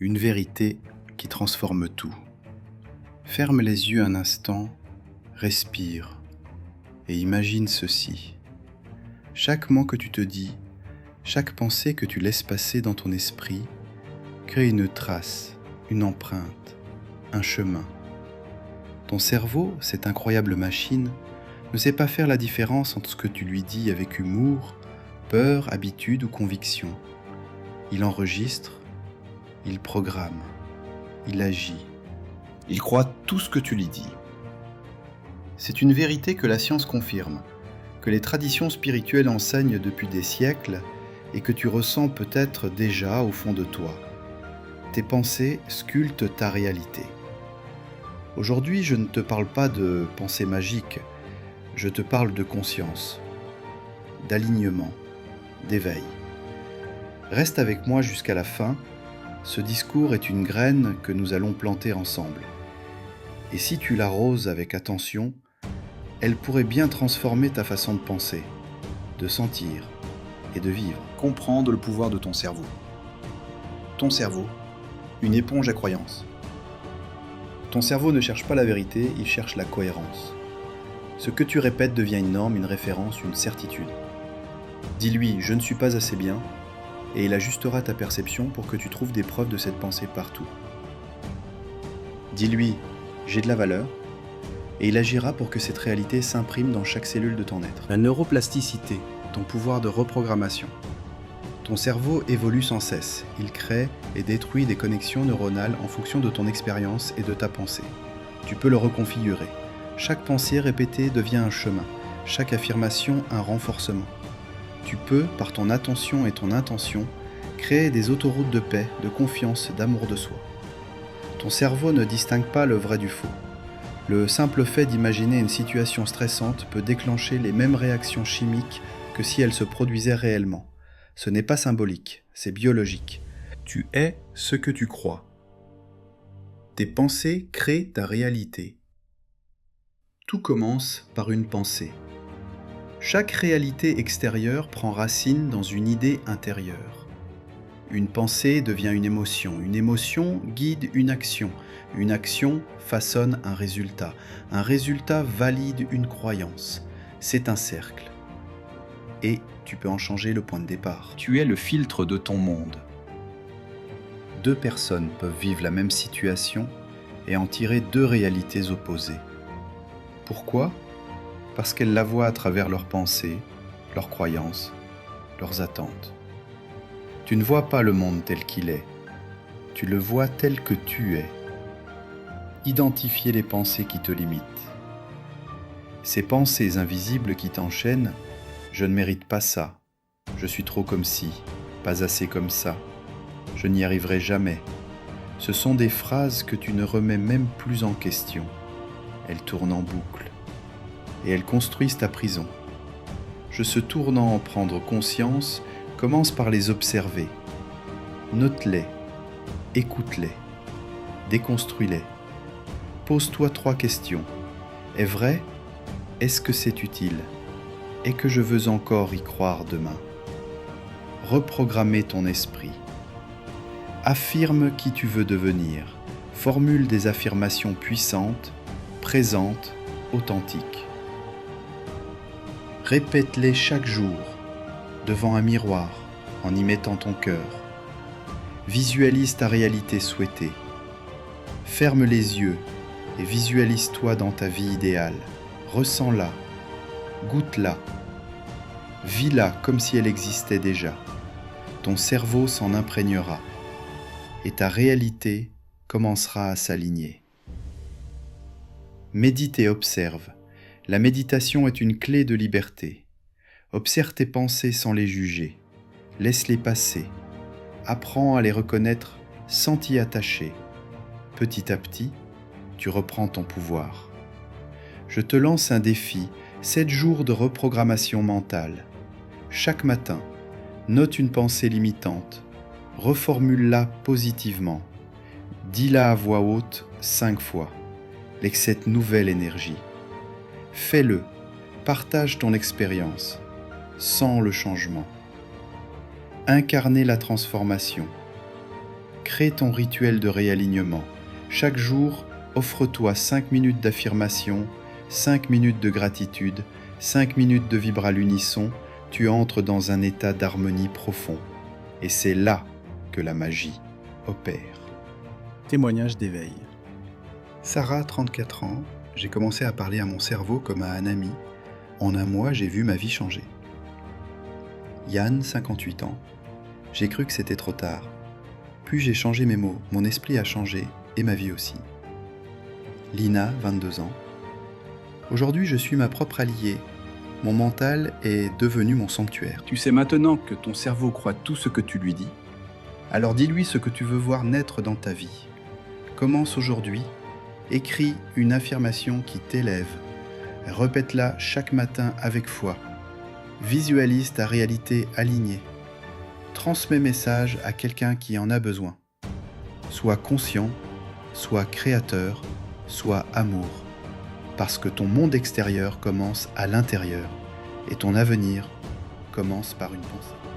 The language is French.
Une vérité qui transforme tout. Ferme les yeux un instant, respire et imagine ceci. Chaque mot que tu te dis, chaque pensée que tu laisses passer dans ton esprit, crée une trace, une empreinte, un chemin. Ton cerveau, cette incroyable machine, ne sait pas faire la différence entre ce que tu lui dis avec humour, peur, habitude ou conviction. Il enregistre, il programme, il agit, il croit tout ce que tu lui dis. C'est une vérité que la science confirme, que les traditions spirituelles enseignent depuis des siècles et que tu ressens peut-être déjà au fond de toi. Tes pensées sculptent ta réalité. Aujourd'hui, je ne te parle pas de pensée magique, je te parle de conscience, d'alignement, d'éveil. Reste avec moi jusqu'à la fin. Ce discours est une graine que nous allons planter ensemble. Et si tu l'arroses avec attention, elle pourrait bien transformer ta façon de penser, de sentir et de vivre. Comprendre le pouvoir de ton cerveau. Ton cerveau, une éponge à croyances. Ton cerveau ne cherche pas la vérité, il cherche la cohérence. Ce que tu répètes devient une norme, une référence, une certitude. Dis-lui « je ne suis pas assez bien » et il ajustera ta perception pour que tu trouves des preuves de cette pensée partout. Dis-lui « j'ai de la valeur » et il agira pour que cette réalité s'imprime dans chaque cellule de ton être. La neuroplasticité, ton pouvoir de reprogrammation. Ton cerveau évolue sans cesse, il crée et détruit des connexions neuronales en fonction de ton expérience et de ta pensée. Tu peux le reconfigurer. Chaque pensée répétée devient un chemin, chaque affirmation un renforcement. Tu peux, par ton attention et ton intention, créer des autoroutes de paix, de confiance, d'amour de soi. Ton cerveau ne distingue pas le vrai du faux. Le simple fait d'imaginer une situation stressante peut déclencher les mêmes réactions chimiques que si elles se produisaient réellement. Ce n'est pas symbolique, c'est biologique. Tu es ce que tu crois. Tes pensées créent ta réalité. Tout commence par une pensée. Chaque réalité extérieure prend racine dans une idée intérieure. Une pensée devient une émotion guide une action façonne un résultat valide une croyance. C'est un cercle. Et tu peux en changer le point de départ. Tu es le filtre de ton monde. Deux personnes peuvent vivre la même situation et en tirer deux réalités opposées. Pourquoi ? Parce qu'elles la voient à travers leurs pensées, leurs croyances, leurs attentes. Tu ne vois pas le monde tel qu'il est, tu le vois tel que tu es. Identifier les pensées qui te limitent. Ces pensées invisibles qui t'enchaînent, je ne mérite pas ça, je suis trop comme ci, pas assez comme ça, je n'y arriverai jamais. Ce sont des phrases que tu ne remets même plus en question. Elles tournent en boucle. Et elles construisent ta prison. Je se tournant en prendre conscience, commence par les observer. Note-les, écoute-les, déconstruis-les. Pose-toi 3 questions. Est vrai ? Est-ce que c'est utile ? Et que je veux encore y croire demain ? Reprogrammer ton esprit. Affirme qui tu veux devenir. Formule des affirmations puissantes, présentes, authentiques. Répète-les chaque jour, devant un miroir, en y mettant ton cœur. Visualise ta réalité souhaitée. Ferme les yeux et visualise-toi dans ta vie idéale. Ressens-la, goûte-la, vis-la comme si elle existait déjà. Ton cerveau s'en imprégnera et ta réalité commencera à s'aligner. Médite et observe. La méditation est une clé de liberté. Observe tes pensées sans les juger. Laisse-les passer. Apprends à les reconnaître sans t'y attacher. Petit à petit, tu reprends ton pouvoir. Je te lance un défi, 7 jours de reprogrammation mentale. Chaque matin, note une pensée limitante. Reformule-la positivement. Dis-la à voix haute 5 fois. Avec cette nouvelle énergie. Fais-le, partage ton expérience, sens le changement. Incarner la transformation. Crée ton rituel de réalignement. Chaque jour, offre-toi 5 minutes d'affirmation, 5 minutes de gratitude, 5 minutes de vibre à l'unisson. Tu entres dans un état d'harmonie profond. Et c'est là que la magie opère. Témoignage d'éveil. Sarah, 34 ans, j'ai commencé à parler à mon cerveau comme à un ami. En un mois, j'ai vu ma vie changer. Yann, 58 ans, j'ai cru que c'était trop tard. Puis j'ai changé mes mots, mon esprit a changé et ma vie aussi. Lina, 22 ans, aujourd'hui je suis ma propre alliée. Mon mental est devenu mon sanctuaire. Tu sais maintenant que ton cerveau croit tout ce que tu lui dis. Alors dis-lui ce que tu veux voir naître dans ta vie. Commence aujourd'hui, écris une affirmation qui t'élève. Répète-la chaque matin avec foi. Visualise ta réalité alignée. Transmets message à quelqu'un qui en a besoin. Sois conscient, sois créateur, sois amour. Parce que ton monde extérieur commence à l'intérieur et ton avenir commence par une pensée.